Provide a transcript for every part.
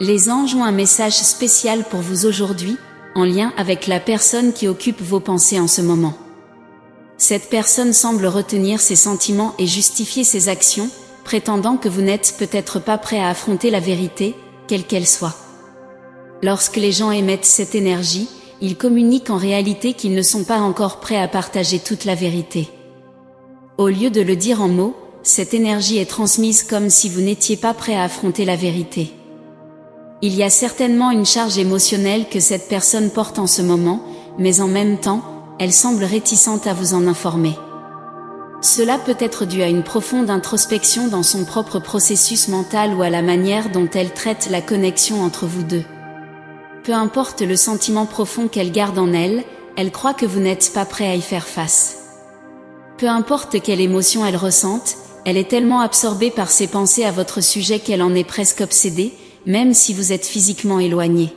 Les anges ont un message spécial pour vous aujourd'hui, en lien avec la personne qui occupe vos pensées en ce moment. Cette personne semble retenir ses sentiments et justifier ses actions, prétendant que vous n'êtes peut-être pas prêt à affronter la vérité, quelle qu'elle soit. Lorsque les gens émettent cette énergie, ils communiquent en réalité qu'ils ne sont pas encore prêts à partager toute la vérité. Au lieu de le dire en mots, cette énergie est transmise comme si vous n'étiez pas prêt à affronter la vérité. Il y a certainement une charge émotionnelle que cette personne porte en ce moment, mais en même temps, elle semble réticente à vous en informer. Cela peut être dû à une profonde introspection dans son propre processus mental ou à la manière dont elle traite la connexion entre vous deux. Peu importe le sentiment profond qu'elle garde en elle, elle croit que vous n'êtes pas prêt à y faire face. Peu importe quelle émotion elle ressente, elle est tellement absorbée par ses pensées à votre sujet qu'elle en est presque obsédée, même si vous êtes physiquement éloigné.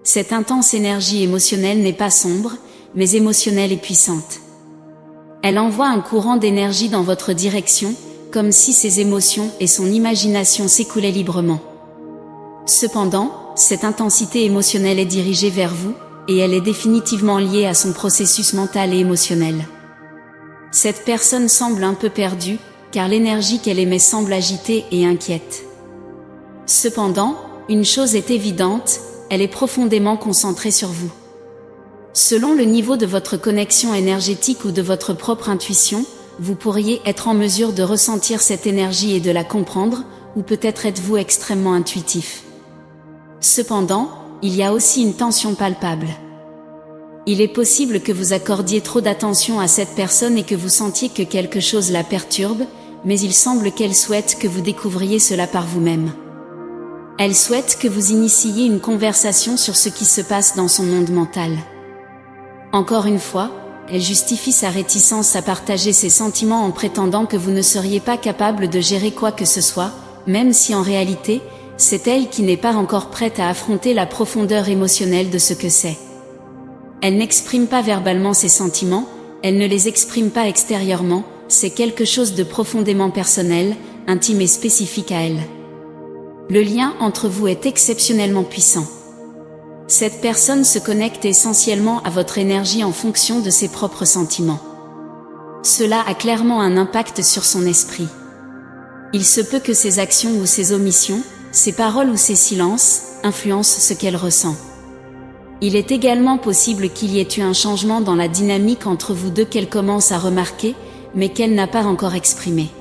Cette intense énergie émotionnelle n'est pas sombre, mais émotionnelle et puissante. Elle envoie un courant d'énergie dans votre direction, comme si ses émotions et son imagination s'écoulaient librement. Cependant, cette intensité émotionnelle est dirigée vers vous, et elle est définitivement liée à son processus mental et émotionnel. Cette personne semble un peu perdue, car l'énergie qu'elle émet semble agitée et inquiète. Cependant, une chose est évidente, elle est profondément concentrée sur vous. Selon le niveau de votre connexion énergétique ou de votre propre intuition, vous pourriez être en mesure de ressentir cette énergie et de la comprendre, ou peut-être êtes-vous extrêmement intuitif. Cependant, il y a aussi une tension palpable. Il est possible que vous accordiez trop d'attention à cette personne et que vous sentiez que quelque chose la perturbe, mais il semble qu'elle souhaite que vous découvriez cela par vous-même. Elle souhaite que vous initiiez une conversation sur ce qui se passe dans son monde mental. Encore une fois, elle justifie sa réticence à partager ses sentiments en prétendant que vous ne seriez pas capable de gérer quoi que ce soit, même si en réalité, c'est elle qui n'est pas encore prête à affronter la profondeur émotionnelle de ce que c'est. Elle n'exprime pas verbalement ses sentiments, elle ne les exprime pas extérieurement, c'est quelque chose de profondément personnel, intime et spécifique à elle. Le lien entre vous est exceptionnellement puissant. Cette personne se connecte essentiellement à votre énergie en fonction de ses propres sentiments. Cela a clairement un impact sur son esprit. Il se peut que ses actions ou ses omissions, ses paroles ou ses silences, influencent ce qu'elle ressent. Il est également possible qu'il y ait eu un changement dans la dynamique entre vous deux qu'elle commence à remarquer, mais qu'elle n'a pas encore exprimé.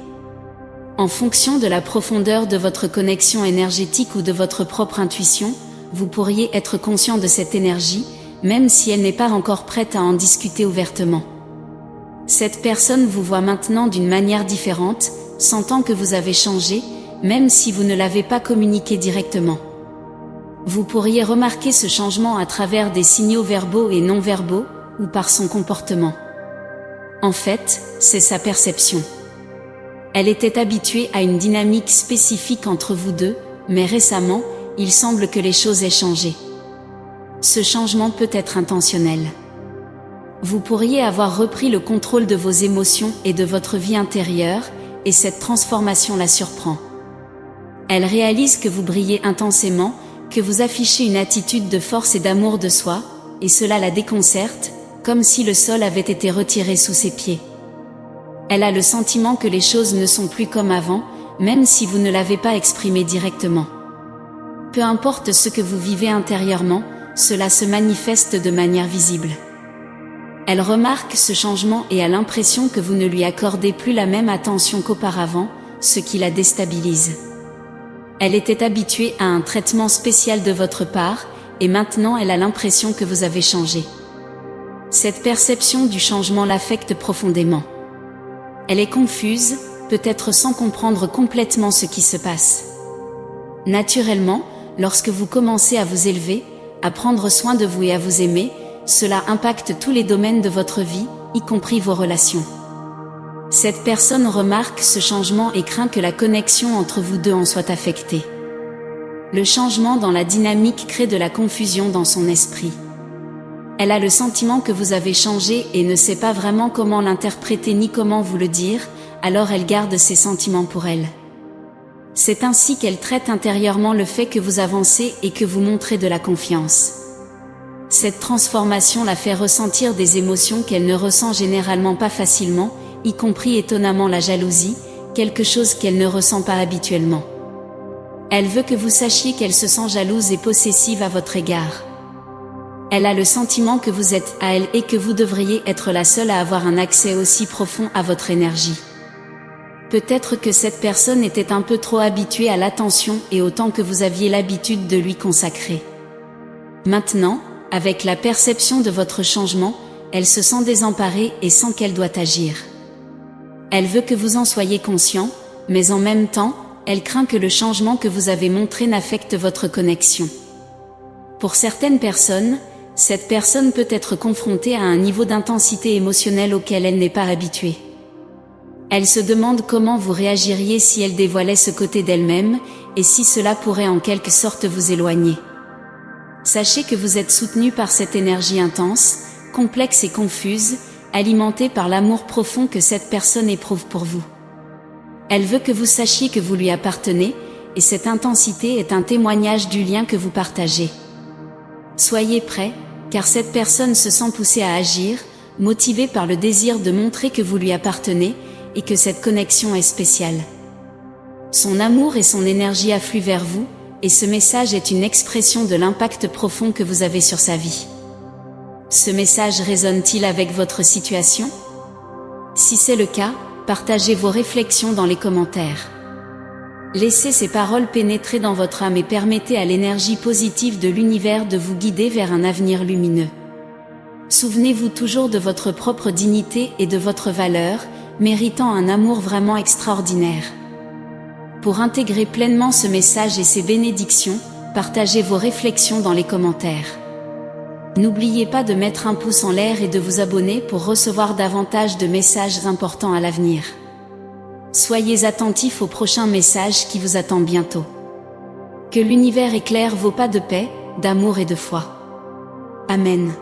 En fonction de la profondeur de votre connexion énergétique ou de votre propre intuition, vous pourriez être conscient de cette énergie, même si elle n'est pas encore prête à en discuter ouvertement. Cette personne vous voit maintenant d'une manière différente, sentant que vous avez changé, même si vous ne l'avez pas communiqué directement. Vous pourriez remarquer ce changement à travers des signaux verbaux et non verbaux, ou par son comportement. En fait, c'est sa perception. Elle était habituée à une dynamique spécifique entre vous deux, mais récemment, il semble que les choses aient changé. Ce changement peut être intentionnel. Vous pourriez avoir repris le contrôle de vos émotions et de votre vie intérieure, et cette transformation la surprend. Elle réalise que vous brillez intensément, que vous affichez une attitude de force et d'amour de soi, et cela la déconcerte, comme si le sol avait été retiré sous ses pieds. Elle a le sentiment que les choses ne sont plus comme avant, même si vous ne l'avez pas exprimé directement. Peu importe ce que vous vivez intérieurement, cela se manifeste de manière visible. Elle remarque ce changement et a l'impression que vous ne lui accordez plus la même attention qu'auparavant, ce qui la déstabilise. Elle était habituée à un traitement spécial de votre part, et maintenant elle a l'impression que vous avez changé. Cette perception du changement l'affecte profondément. Elle est confuse, peut-être sans comprendre complètement ce qui se passe. Naturellement, lorsque vous commencez à vous élever, à prendre soin de vous et à vous aimer, cela impacte tous les domaines de votre vie, y compris vos relations. Cette personne remarque ce changement et craint que la connexion entre vous deux en soit affectée. Le changement dans la dynamique crée de la confusion dans son esprit. Elle a le sentiment que vous avez changé et ne sait pas vraiment comment l'interpréter ni comment vous le dire, alors elle garde ses sentiments pour elle. C'est ainsi qu'elle traite intérieurement le fait que vous avancez et que vous montrez de la confiance. Cette transformation la fait ressentir des émotions qu'elle ne ressent généralement pas facilement, y compris étonnamment la jalousie, quelque chose qu'elle ne ressent pas habituellement. Elle veut que vous sachiez qu'elle se sent jalouse et possessive à votre égard. Elle a le sentiment que vous êtes à elle et que vous devriez être la seule à avoir un accès aussi profond à votre énergie. Peut-être que cette personne était un peu trop habituée à l'attention et au temps que vous aviez l'habitude de lui consacrer. Maintenant, avec la perception de votre changement, elle se sent désemparée et sent qu'elle doit agir. Elle veut que vous en soyez conscient, mais en même temps, elle craint que le changement que vous avez montré n'affecte votre connexion. Pour certaines personnes, cette personne peut être confrontée à un niveau d'intensité émotionnelle auquel elle n'est pas habituée. Elle se demande comment vous réagiriez si elle dévoilait ce côté d'elle-même, et si cela pourrait en quelque sorte vous éloigner. Sachez que vous êtes soutenu par cette énergie intense, complexe et confuse, alimentée par l'amour profond que cette personne éprouve pour vous. Elle veut que vous sachiez que vous lui appartenez, et cette intensité est un témoignage du lien que vous partagez. Soyez prêts, car cette personne se sent poussée à agir, motivée par le désir de montrer que vous lui appartenez, et que cette connexion est spéciale. Son amour et son énergie affluent vers vous, et ce message est une expression de l'impact profond que vous avez sur sa vie. Ce message résonne-t-il avec votre situation? Si c'est le cas, partagez vos réflexions dans les commentaires. Laissez ces paroles pénétrer dans votre âme et permettez à l'énergie positive de l'univers de vous guider vers un avenir lumineux. Souvenez-vous toujours de votre propre dignité et de votre valeur, méritant un amour vraiment extraordinaire. Pour intégrer pleinement ce message et ses bénédictions, partagez vos réflexions dans les commentaires. N'oubliez pas de mettre un pouce en l'air et de vous abonner pour recevoir davantage de messages importants à l'avenir. Soyez attentifs au prochain message qui vous attend bientôt. Que l'univers éclaire vos pas de paix, d'amour et de foi. Amen.